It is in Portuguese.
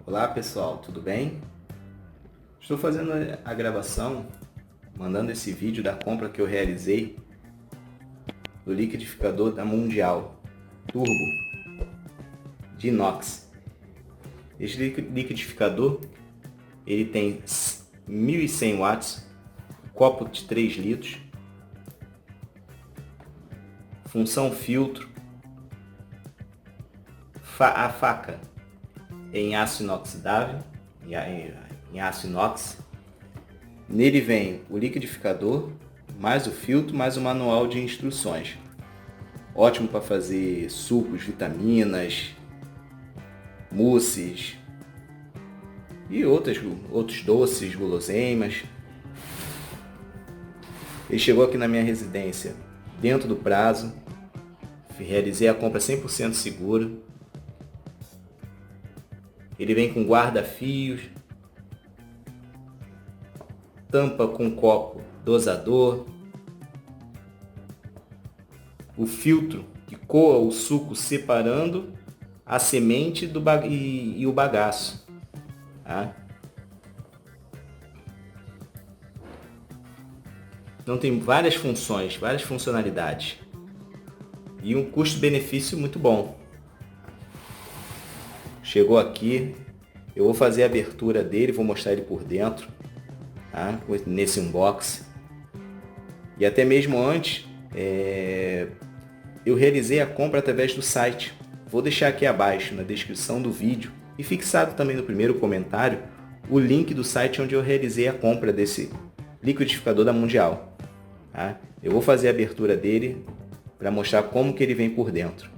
Olá pessoal, tudo bem? Estou fazendo a gravação, mandando esse vídeo da compra que eu realizei do liquidificador da Mundial Turbo de inox. Este liquidificador ele tem 1.100 watts, copo de 3 litros, função filtro, a faca em aço inoxidável, em aço inox. Nele vem o liquidificador, mais o filtro, mais o manual de instruções. Ótimo para fazer sucos, vitaminas, mousses e outros doces, guloseimas. Ele chegou aqui na minha residência dentro do prazo. Realizei a compra 100% seguro. Ele vem com guarda-fios, tampa com copo dosador, o filtro que coa o suco separando a semente e o bagaço. Tá? Então tem várias funções, várias funcionalidades e um custo-benefício muito bom. Chegou aqui, eu vou fazer a abertura dele, vou mostrar ele por dentro, tá? Nesse unboxing. E até mesmo antes, eu realizei a compra através do site. Vou deixar aqui abaixo na descrição do vídeo e fixado também no primeiro comentário o link do site onde eu realizei a compra desse liquidificador da Mundial. Tá? Eu vou fazer a abertura dele para mostrar como que ele vem por dentro.